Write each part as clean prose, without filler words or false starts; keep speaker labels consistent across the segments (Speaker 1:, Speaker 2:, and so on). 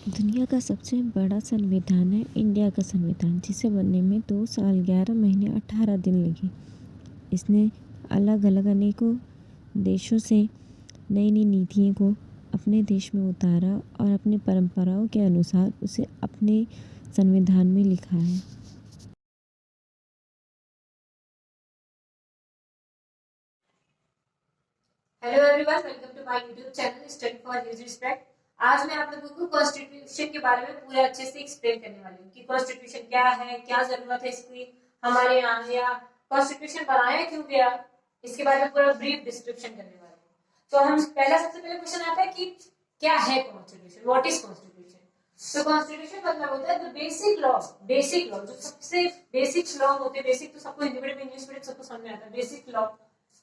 Speaker 1: दुनिया का सबसे बड़ा संविधान है इंडिया का संविधान, जिसे बनने में 2 साल 11 महीने 18 दिन लगे। इसने अलग अलग अनेकों देशों से नई नई नीतियों को अपने देश में उतारा और अपनी परंपराओं के अनुसार उसे अपने संविधान में लिखा है।
Speaker 2: Hello everyone, welcome to my YouTube channel study for huge respect. आज मैं आप लोगों को कॉन्स्टिट्यूशन के बारे में पूरे अच्छे से एक्सप्लेन करने वाली हूँ कि कॉन्स्टिट्यूशन क्या है, क्या जरूरत है इसकी हमारे यहाँ, या कॉन्स्टिट्यूशन बनाया क्यों गया, इसके बारे में पूरा ब्रीफ डिस्क्रिप्शन करने वाली हूँ। तो हम सबसे पहले क्वेश्चन आता है कि क्या है कॉन्स्टिट्यूशन, व्हाट इज कॉन्स्टिट्यूशन। तो कॉन्स्टिट्यूशन मतलब होता है द बेसिक लॉ जो सबसे बेसिक लॉ होते हैं। बेसिक तो सबको हिंदी मीडियम इंग्लिश मीडियम सबको समझ में आता है। बेसिक लॉ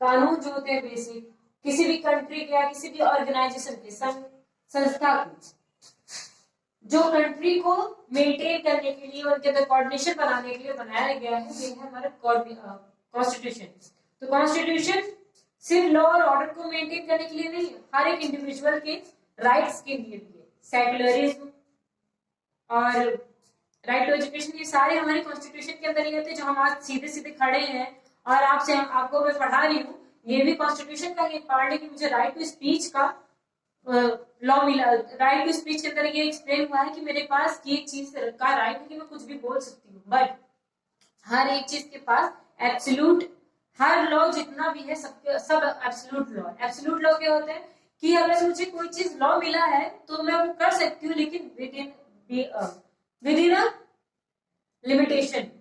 Speaker 2: कानून जो होते हैं बेसिक किसी भी कंट्री के या किसी भी ऑर्गेनाइजेशन के संस्था के, जो कंट्री को मेंटेन करने के लिए उनके अंदर कोऑर्डिनेशन बनाने के लिए बनाया गया है, ये है हमारा कॉन्स्टिट्यूशन। तो कॉन्स्टिट्यूशन सिर्फ लॉ और ऑर्डर को मेंटेन करने के लिए नहीं है, हर एक इंडिविजुअल के राइट्स के लिए भी है। सेक्युलरिज्म और राइट टू एजुकेशन, ये सारे हमारे कॉन्स्टिट्यूशन के अंदर ही होते हैं। जो हम आज सीधे सीधे खड़े हैं और आपको मैं पढ़ा रही हूँ, ये भी कॉन्स्टिट्यूशन का एक पार्ट है कि मुझे राइट टू स्पीच का लॉ मिला। राइट टू स्पीच के अंदर ये एक्सप्लेन हुआ है कि मेरे पास ये चीज का राइट है कि मैं कुछ भी बोल सकती हूँ, बट हर एक चीज के पास एब्सोल्यूट, हर लॉ जितना भी है सब एब्सोल्यूट लॉ। एब्सोल्यूट लॉ क्या होते हैं कि अगर मुझे कोई चीज लॉ मिला है तो मैं वो कर सकती हूँ, लेकिन विद इन अ लिमिटेशन।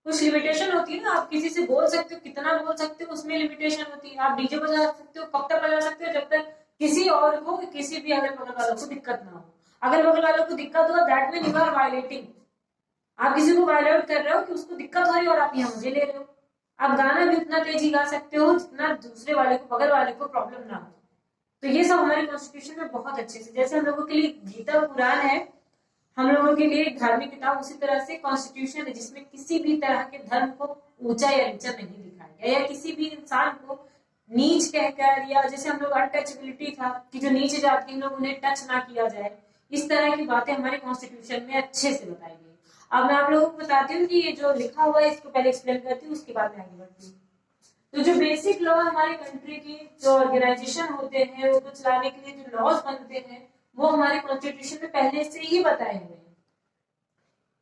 Speaker 2: कुछ लिमिटेशन होती है ना, आप किसी से बोल सकते हो, कितना बोल सकते हो, उसमें लिमिटेशन होती है। आप डीजे बजा सकते हो, कब तक बजा सकते हो, जब तक किसी और को, किसी भी अगल बगल वालों को दिक्कत ना हो। अगल बगल वालों को दिक्कत हो, that mean you are violating. आप किसी को वायलेट कर रहे हो कि उसको दिक्कत हो रही है और आप यहाँ मुझे ले रहे हो। आप गाना भी उतना तेजी गा सकते हो जितना दूसरे वाले को, बगल वाले को प्रॉब्लम ना हो। तो ये सब हमारे कॉन्स्टिट्यूशन में बहुत अच्छे से, जैसे हम लोगों के लिए गीता पुराण है, हम लोगों के लिए धार्मिक किताब, उसी तरह से कॉन्स्टिट्यूशन है जिसमें किसी भी तरह के धर्म को ऊंचा या नीचा नहीं दिखाया गया, या किसी भी इंसान को नीच कहकर, या जैसे हम लोग अनटचेबिलिटी था कि जो नीचे जाते हैं लोग उन्हें टच ना किया जाए, इस तरह की बातें हमारे कॉन्स्टिट्यूशन में अच्छे से बताई गई। अब मैं आप लोगों को बताती हूँ कि ये जो लिखा हुआ है इसको पहले एक्सप्लेन करती हूँ, उसके बाद में आगे बढ़ती हूँ। तो जो बेसिक लॉ हमारे कंट्री की, जो ऑर्गेनाइजेशन होते हैं, उनको चलाने के लिए जो लॉज बनते हैं, वो हमारे कॉन्स्टिट्यूशन में पहले से ही बताए हुए हैं।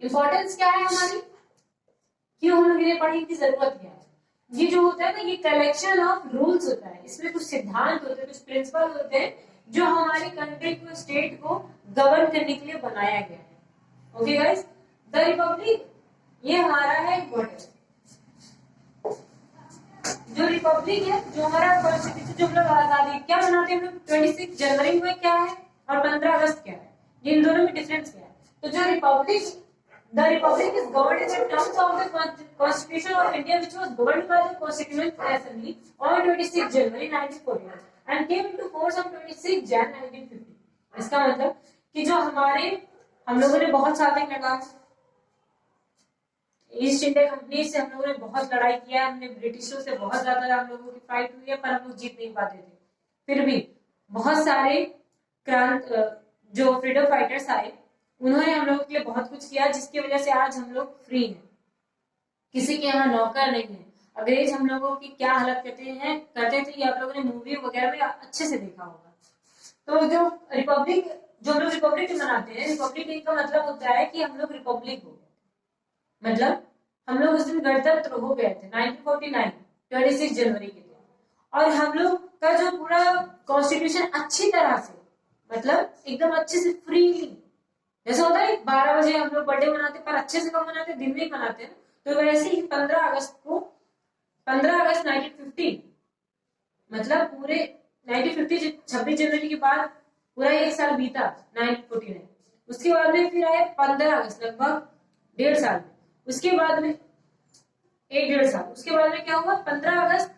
Speaker 2: इंपॉर्टेंस क्या है हमारी, क्यों हम लोग इन्हें पढ़ने की जरूरत क्या है। ये जो होता है ना, ये कलेक्शन ऑफ रूल्स होता है। इसमें कुछ सिद्धांत होते हैं, कुछ प्रिंसिपल होते हैं जो हमारी कंट्री को, स्टेट को गवर्न करने के लिए बनाया गया है। ओके गाइस, द रिपब्लिक ये हमारा है इम्पोर्टेंट। जो रिपब्लिक है, जो हमारा कॉन्स्टिट्यूशन, जो हम लोग आजादी क्या मनाते हैं हम लोग 26 जनवरी में, क्या है, और 15 अगस्त क्या है, इन दोनों में डिफरेंस क्या है। तो जो Republic, the republic is governed in the terms of the constitution of India, which was governed by the constituent assembly on 26 January 1941 and came into force on 26 Jan 1950। इसका मतलब कि जो हमारे, हम लोगों ने बहुत साल तक लगा, ईस्ट इंडिया कंपनी से हम लोगों ने बहुत लड़ाई किया, हमने ब्रिटिशों से बहुत ज्यादा हम लोगों की फाइट हुई है, पर हम लोग जीत नहीं पाते थे। फिर भी बहुत सारे जो फ्रीडम फाइटर्स आए, उन्होंने हम लोगों के लिए बहुत कुछ किया, जिसकी वजह से आज हम लोग फ्री हैं, किसी के यहाँ नौकर नहीं है। अंग्रेज हम लोगों की क्या हालत करते थे, ये आप लोगों ने मूवी वगैरह में अच्छे से देखा होगा। तो जो रिपब्लिक, जो हम लोग रिपब्लिक मनाते हैं, रिपब्लिक डे का मतलब होता है कि हम लोग रिपब्लिक हो गए, मतलब हम लोग उस दिन गणतंत्र हो गए थे 1949 26 जनवरी के दिन। और हम लोग का जो पूरा कॉन्स्टिट्यूशन अच्छी तरह से, मतलब एकदम अच्छे से फ्रीली, जैसे होता है 12 बजे हम लोग बर्थडे मनाते, पर अच्छे से कब मनाते, दिन में ही मनाते हैं। तो वैसे ही 15 अगस्त को, 15 अगस्त 1950, मतलब पूरे 1950, 26 जनवरी के बाद पूरा एक साल बीता 1949। उसके बाद में फिर आए 15 अगस्त, लगभग 1.5 साल। उसके बाद में 1.5 साल, उसके बाद में क्या हुआ, 15 अगस्त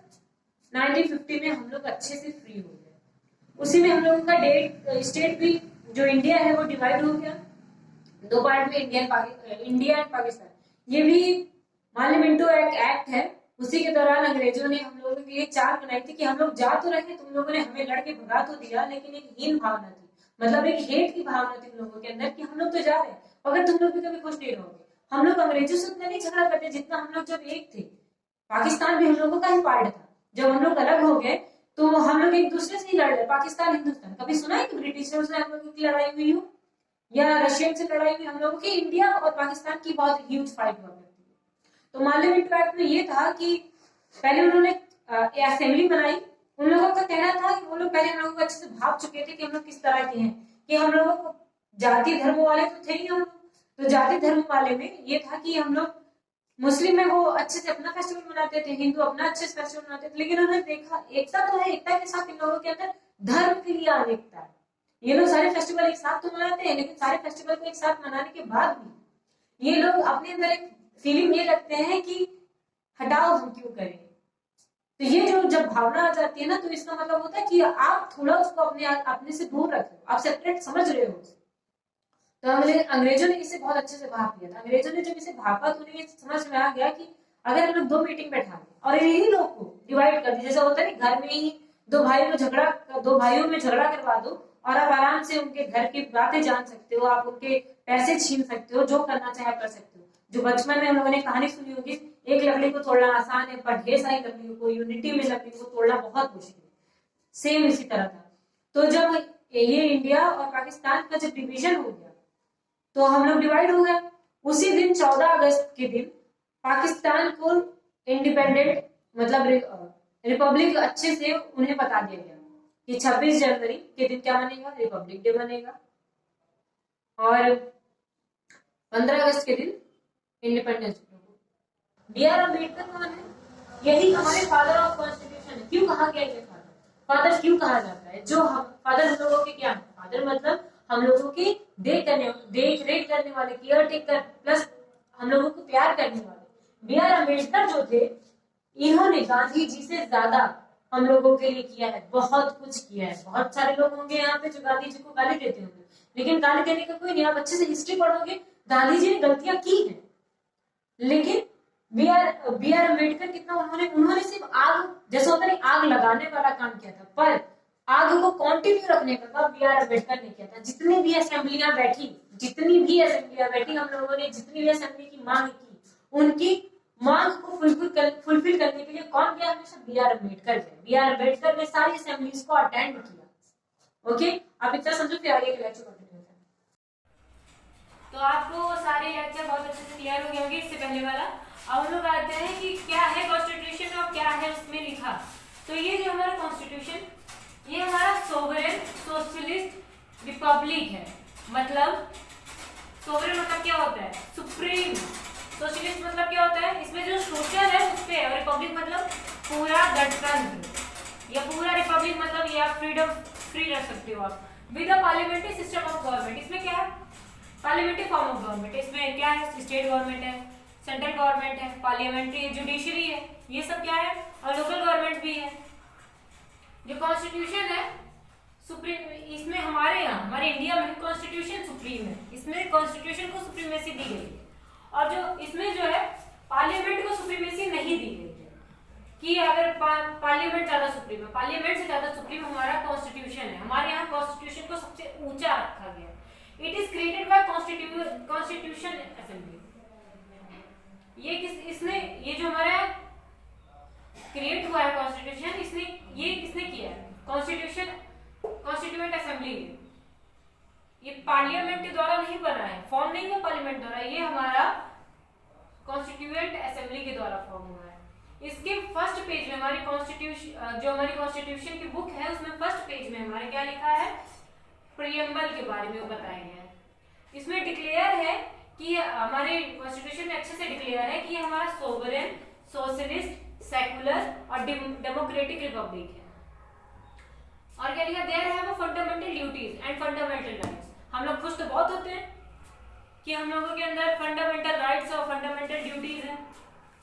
Speaker 2: 1950 में हम लोग अच्छे से फ्री हो गए। उसी में हम लोगों का स्टेट भी, जो इंडिया है, वो डिवाइड हो गया दो पार्ट में, इंडिया एंड पाकिस्तान। ये भी मार्लिमेंटो एक्ट है। उसी के दौरान अंग्रेजों ने हम लोगों के लिए चाल बनाई थी कि हम लोग जा तो रहे, तुम लोगों ने हमें लड़के भगा तो दिया, लेकिन एक हीन भावना थी, मतलब एक हेट की भावना थी उन लोगों के अंदर कि हम लोग तो जा रहे हैं, अगर तुम लोग भी कभी खुश नहीं रहोगे। हम लोग अंग्रेजों से उतना नहीं झगड़ा करते जितना हम लोग जब एक थे। पाकिस्तान भी हम लोगों का ही पार्ट था। जब हम लोग अलग हो गए तो हम लोग एक दूसरे से ही लड़ रहे, पाकिस्तान हिंदुस्तान। कभी सुना है कि ब्रिटिशर्स से हम लोगों की लड़ाई हुई हो या रशियन से लड़ाई हुई? हम लोगों की इंडिया और पाकिस्तान की बहुत ह्यूज फाइट हुआ करती है। तो मालदीव एक्ट में ये था कि पहले उन्होंने असेंबली बनाई। उन लोगों का कहना था कि वो लोग पहले हम लोगों को अच्छे से भाप चुके थे कि हम लोग किस तरह के हैं, कि हम लोगों को जाति धर्म वाले तो थे ही हम लोग। तो जाति धर्म वाले में ये था कि हम लोग मुस्लिम में वो अच्छे से अपना फेस्टिवल मनाते थे, हिंदू अपना अच्छे से फेस्टिवल मनाते थे, लेकिन उन्होंने देखा एकता तो है, एकता के साथ इन लोगों के अंदर धर्म के लिए अनेकता है। ये लोग सारे फेस्टिवल एक साथ तो मनाते हैं, लेकिन सारे फेस्टिवल को एक साथ मनाने के बाद भी ये लोग अपने अंदर एक फीलिंग ये रखते हैं कि हटाओ हम क्यों करें। तो ये जो जब भावना आ जाती है ना, तो इसका मतलब होता है कि आप थोड़ा उसको अपने से दूर रख रहे हो, आप सेपरेट समझ रहे हो। तो अंग्रेजों ने इसे बहुत अच्छे से भाप लिया था। अंग्रेजों ने जब इसे भापा तो उन्हें ये समझ में आ गया कि अगर हम लोग दो मीटिंग बैठा दें और इन्हीं लोग को डिवाइड कर दें, जैसा होता है घर में ही दो भाइयों में झगड़ा करवा दो और आप आराम से उनके घर की बातें जान सकते हो, आप उनके पैसे छीन सकते हो, जो करना चाहे कर सकते हो। जो बचपन में हम लोगों ने कहानी सुनी होगी, एक लकड़ी को तोड़ना आसान है पर ढेर सारी लकड़ियों को यूनिटी में लकड़ी को तोड़ना बहुत मुश्किल है। सेम इसी तरह था। तो जब ये इंडिया और पाकिस्तान का जब डिवीजन हो गया तो हम लोग डिवाइड हो गए। उसी दिन 14 अगस्त के दिन पाकिस्तान को इंडिपेंडेंट मतलब रिपब्लिक अच्छे से उन्हें बता दिया गया कि 26 जनवरी के दिन क्या बनेगा, रिपब्लिक डे बनेगा, और 15 अगस्त के दिन independence day. B R Ambedkar कौन है? यही हमारे फादर ऑफ कॉन्स्टिट्यूशन है। क्यों कहा गया ये फादर? फादर क्यों कहा जाता है? जो हम फादर हम लोगों के क्या है? फादर मतलब हम लोगों की देख रेख करने वाले, केयर टेकर, प्लस हम लोगों को प्यार करने वाले। बी आर अम्बेडकर जो थे, इन्होंने गांधी जी से ज्यादा हम लोगों के लिए किया है, बहुत कुछ किया है। बहुत सारे लोग होंगे यहाँ पे जो गांधी जी को गाली देते होंगे, लेकिन गाली देने का कोई नहीं। आप अच्छे से हिस्ट्री पढ़ोगे, गांधी जी ने गलतियां की है, लेकिन बी आर अम्बेडकर कितना उन्होंने सिर्फ आग, जैसा होता है आग लगाने वाला काम किया था, पर आग को कंटिन्यू रखने का काम बी आर अम्बेडकर ने किया था। जितनी भी असेंबलियां बैठी हम लोगों ने जितनी भी असेंबली की मांग की, उनकी मांग को फुलफिल करने के लिए कौन गया? हमेशा बी आर अम्बेडकर गए। बी आर अम्बेडकर ने सारी असेंबलीज को अटेंड किया। ओके, आप इतना समझो, फिर आगे के लेक्चर कंटिन्यू करें। तो आपको सारे लेक्चर बहुत अच्छे से क्लियर हो गए होंगे इससे पहले वाला। अब हम लोग आते हैं कि क्या है कॉन्स्टिट्यूशन और क्या है उसमें लिखा। तो ये जो हमारा कॉन्स्टिट्यूशन, ये हमारा सोवरेन सोशलिस्ट रिपब्लिक है। मतलब सोवरेन मतलब क्या होता है? सुप्रीम। सोशलिस्ट मतलब क्या होता है? इसमें जो सोशल है उस पे, और रिपब्लिक मतलब पूरा गणतंत्र या पूरा रिपब्लिक मतलब ये आप फ्रीडम फ्री रह सकते हो आप। With a parliamentary system of government, इसमें क्या है? Parliamentary form of government. इसमें क्या है? स्टेट गवर्नमेंट है, सेंट्रल गवर्नमेंट है, पार्लियामेंट्री, जुडिशरी है, ये सब क्या है, और लोकल गवर्नमेंट भी है। जो कॉन्स्टिट्यूशन है सुप्रीम, इसमें हमारे यहाँ हमारे इंडिया में कॉन्स्टिट्यूशन सुप्रीम है। इसमें कॉन्स्टिट्यूशन को सुप्रीमेसी दी गई है, और जो इसमें जो है पार्लियामेंट को सुप्रीमेसी नहीं दी गई है कि अगर पार्लियामेंट ज्यादा सुप्रीम है। पार्लियामेंट से ज्यादा सुप्रीम हमारा कॉन्स्टिट्यूशन है। हमारे यहाँ कॉन्स्टिट्यूशन को सबसे ऊंचा रखा गया है। It is created by constitution assembly. ये जो हमारा क्रिएट हुआ है कॉन्स्टिट्यूशन, ये किसने किया है? कॉन्स्टिट्यूएंट असेंबली ने। ये पार्लियामेंट के द्वारा नहीं बना है, फॉर्म नहीं हुआ पार्लियामेंट द्वारा, ये हमारा कॉन्स्टिट्यूएंट असेंबली के द्वारा फॉर्म हुआ है। इसके फर्स्ट पेज में हमारी कॉन्स्टिट्यूशन, जो हमारी कॉन्स्टिट्यूशन की बुक है, उसमें फर्स्ट पेज में हमारे क्या लिखा है? प्रीएम्बल के बारे में बताया गया है। इसमें डिक्लेयर है कि हमारे कॉन्स्टिट्यूशन में अच्छे से डिक्लेयर है कि हमारा सोवरेन सोशलिस्ट सेकुलर और डेमोक्रेटिक रिपब्लिक है। और क्या लिखा? There have fundamental duties and fundamental rights. हम लोग खुश तो बहुत होते हैं कि हम लोगों के अंदर फंडामेंटल राइट्स और फंडामेंटल ड्यूटीज हैं।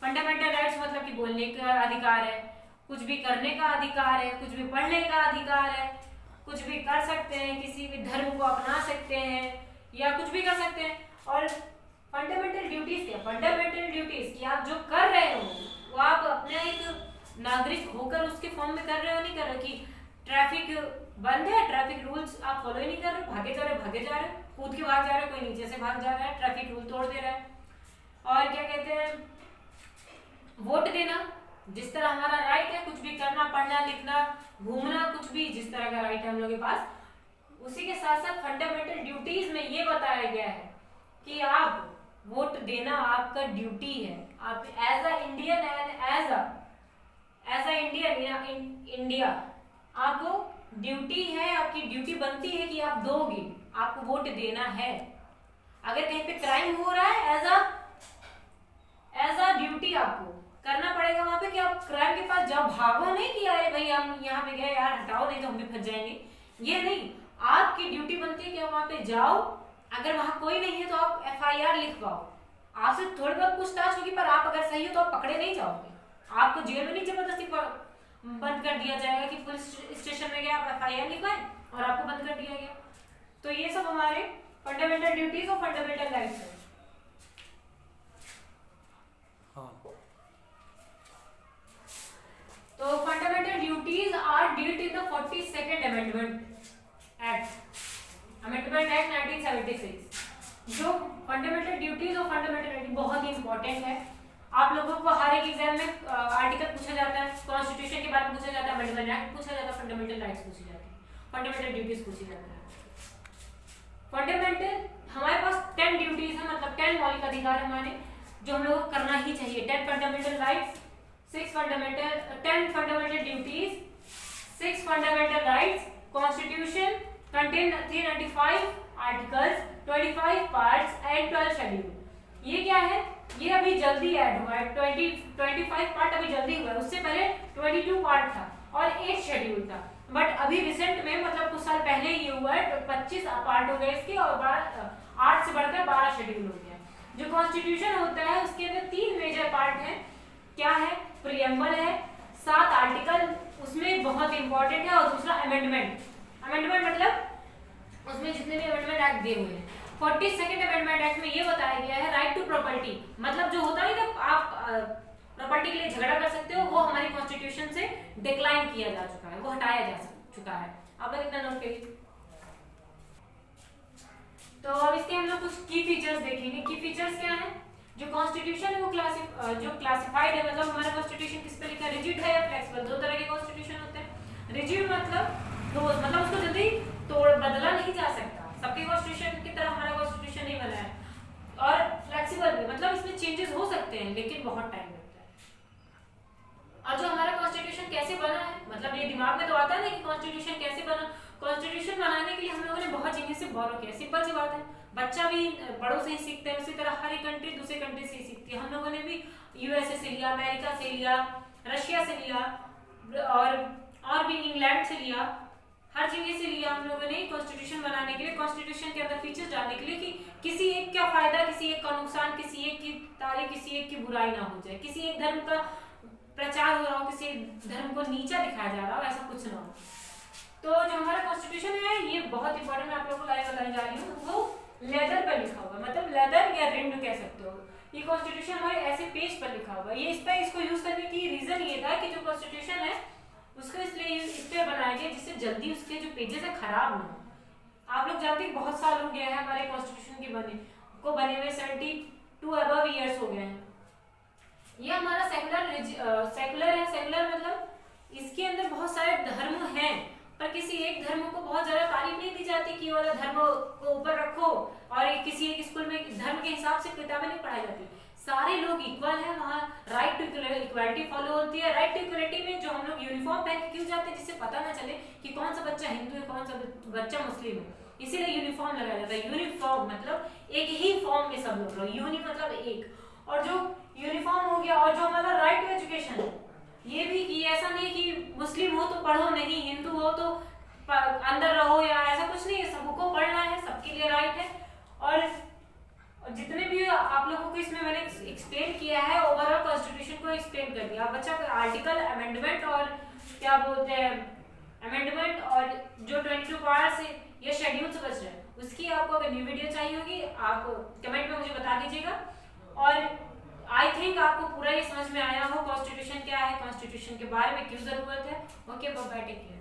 Speaker 2: फंडामेंटल राइट्स मतलब कि बोलने का अधिकार है, कुछ भी करने का अधिकार है, कुछ भी पढ़ने का अधिकार है, कुछ भी कर सकते हैं, किसी भी धर्म को अपना सकते हैं या कुछ भी कर सकते हैं। और फंडामेंटल ड्यूटीज क्या? फंडामेंटल ड्यूटीज कि आप जो कर रहे हो वो आप अपना एक नागरिक होकर उसके फॉर्म में कर रहे हो, नहीं कर रहे कि ट्रैफिक बंद है, ट्रैफिक रूल्स आप फॉलो ही नहीं कर रहे, भागे जा रहे, कूद के भाग जा रहे, कोई नीचे से भाग जा रहा है, ट्रैफिक रूल तोड़ दे रहा है। और क्या कहते हैं, वोट देना, जिस तरह हमारा राइट है, कुछ भी करना, पढ़ना लिखना, घूमना, कुछ भी जिस तरह का राइट है हम लोग के पास, उसी के साथ साथ फंडामेंटल ड्यूटीज में ये बताया गया है कि आप वोट देना आपका ड्यूटी है। आप as a Indian and as a Indian India आपको ड्यूटी है, आपकी ड्यूटी बनती है कि आप दोगे, आपको वोट देना है। अगर कहीं पे क्राइम हो रहा है, एज अ ड्यूटी आपको करना पड़ेगा वहां पे कि आप क्राइम के पास जाओ, भागो नहीं कि अरे भाई हम यहाँ पे गए यार हटाओ नहीं तो हम भी फंस जाएंगे, ये नहीं। आपकी ड्यूटी बनती है कि आप वहां पे जाओ, अगर वहां कोई नहीं है तो आप FIR लिखवाओ। आपसे थोड़ी बहुत पूछताछ होगी, पर आप अगर सही हो तो आप पकड़े नहीं जाओगे, आपको जेल में नहीं जबरदस्ती बंद कर दिया जाएगा कि पुलिस स्टेशन में गए आप FIR लिखवाएं और आपको बंद कर दिया गया। तो ये सब हमारे फंडामेंटल ड्यूटीज और फंडामेंटल राइट्स है। तो fundamental duties are dealt in the 42nd amendment act 1976। जो फंडामेंटल ड्यूटीज और फंडामेंटल राइट बहुत ही इंपॉर्टेंट है। आप लोगों को हर एक एग्जाम में आर्टिकल पूछा जाता है, कॉन्स्टिट्यूशन के बारे में पूछा जाता है, अमेंडमेंट एक्ट पूछा जाता है, फंडामेंटल राइट्स पूछी जाती है, फंडामेंटल ड्यूटीज पूछी जाती है। फंडामेंटल हमारे पास 10 ड्यूटीज है, मतलब 10 मौलिक अधिकार हमारे जो हम लोग को करना ही चाहिए। 10 fundamental rights, 10 fundamental duties, 6 fundamental rights. Constitution contain 395 articles, 25 parts and 12 schedule. ये क्या है, ये अभी जल्दी ऐड हुआ है, 25 पार्ट अभी जल्दी हुआ है, उससे पहले 22 पार्ट था और 8 शेड्यूल था। बट अभी रिसेंट में मतलब कुछ साल पहले ये हुआ है, 25 पार्ट हो गए इसके और 8 से बढ़कर 12 शेड्यूल हो गया। जो कॉन्स्टिट्यूशन होता है उसके अंदर 3 मेजर पार्ट है। क्या है, प्रीएम्बल है, 7 आर्टिकल उसमें बहुत इंपॉर्टेंट है, और दूसरा अमेंडमेंट। अमेंडमेंट मतलब उसमें जितने भी अमेंडमेंट एक्ट दिए हुए हैं। 42nd अमेंडमेंट एक्ट में ये बताया गया है राइट टू प्रॉपर्टी, मतलब जो होता है ना आप प्रॉपर्टी के लिए झगड़ा कर सकते हो, वो हमारी कॉन्स्टिट्यूशन से डिक्लाइन किया जा चुका है, वो हटाया जा चुका है। आप लोग इतना नोट करिए। तो अब इसके हम लोग कुछ की फीचर्स देखेंगे। की फीचर्स क्या है, जो कॉन्स्टिट्यूशन है वो जो क्लासिफाइड है, मतलब हमारा कॉन्स्टिट्यूशन किस पे लिखा है, रिजिड है या फ्लेक्सिबल। 2 तरह के कॉन्स्टिट्यूशन होते हैं। रिजिड मतलब उसको जल्दी बदला नहीं जा सकता, सबके कॉन्स्टिट्यूशन की तरह हमारा कॉन्स्टिट्यूशन नहीं बना है। और फ्लेक्सिबल भी मतलब इसमें चेंजेस हो सकते हैं लेकिन बहुत टाइम लगता है। और जो हमारा कॉन्स्टिट्यूशन कैसे बना है, मतलब ये दिमाग में तो आता है ना कि कॉन्स्टिट्यूशन कैसे बना। कॉन्स्टिट्यूशन बनाने के लिए हम लोगों ने बहुत चीजें से बोरो किया। सिंपल सी बात है, बच्चा भी बड़ों से ही सीखता है, उसी तरह हर एक कंट्री दूसरे कंट्री से ही सीखती है। हम लोगों ने भी USA से लिया, अमेरिका से लिया, रशिया से लिया और भी इंग्लैंड से लिया, हर जगह से लिया हम लोगों ने कॉन्स्टिट्यूशन बनाने के लिए, कॉन्स्टिट्यूशन के अंदर फीचर्स डालने के लिए कि किसी एक का फायदा, किसी एक का नुकसान, किसी एक की तारीफ, किसी एक की बुराई ना हो जाए, किसी एक धर्म का प्रचार हो रहा हो, किसी एक धर्म को नीचा दिखाया जा रहा हो, ऐसा कुछ ना हो। तो जो हमारा कॉन्स्टिट्यूशन है ये बहुत इंपॉर्टेंट, मैं आप लोगों को लाइव बताने जा रही हूँ। वो लेदर पर लिखा हुआ, मतलब लेदर या रिंड कह सकते हो। ये कॉन्स्टिट्यूशन हमारे ऐसे पेज पर लिखा हुआ है। ये इसको यूज करने की रीजन ये था कि जो कॉन्स्टिट्यूशन है उसको इसलिए इस पे बनाया गया जिससे जल्दी उसके जो पेजेस है खराब ना हो। आप लोग जानते हैं बहुत साल हो गया है हमारे कॉन्स्टिट्यूशन के बने हुए 72 अबव ईयर्स हो गए हैं। ये हमारा सेकुलर है। सेकुलर मतलब इसके अंदर बहुत सारे धर्म हैं, पर किसी एक धर्म को बहुत ज्यादा तारीफ नहीं दी जाती कि वाला धर्म को ऊपर रखो, और किसी एक स्कूल में धर्म के हिसाब से किताबें नहीं पढ़ाई जाती। सारे लोग इक्वल हैं, वहाँ राइट टू इक्वालिटी फॉलो होती है। राइट टू इक्वालिटी में जो हम लोग यूनिफॉर्म पहन के क्यों जाते हैं, जिससे पता ना चले कि कौन सा बच्चा हिंदू है, कौन सा बच्चा मुस्लिम है, इसीलिए यूनिफॉर्म लगाया जाता है। यूनिफॉर्म मतलब एक ही फॉर्म में सब लोग, यूनि मतलब एक, और जो यूनिफॉर्म हो गया। और जो हमारा राइट टू एजुकेशन है, ये भी कि ऐसा नहीं कि मुस्लिम हो तो पढ़ो नहीं, हिंदू हो तो अंदर रहो, या ऐसा कुछ नहीं है, सबको पढ़ना है, सबके लिए राइट है। और जितने भी आप लोगों को इसमें मैंने एक्सप्लेन किया है, ओवरऑल कॉन्स्टिट्यूशन को एक्सप्लेन कर दिया। बच्चा आर्टिकल, अमेंडमेंट और क्या बोलते हैं, अमेंडमेंट और जो 22 पार्ट्स या शेड्यूल्स बच रहे हैं, उसकी आपको अगर न्यू वीडियो चाहिए होगी आप कमेंट में मुझे बता दीजिएगा। और आई थिंक आपको पूरा ये समझ में आया हो कॉन्स्टिट्यूशन क्या है, कॉन्स्टिट्यूशन के बारे में क्यों जरूरत है। Okay, bye, take care.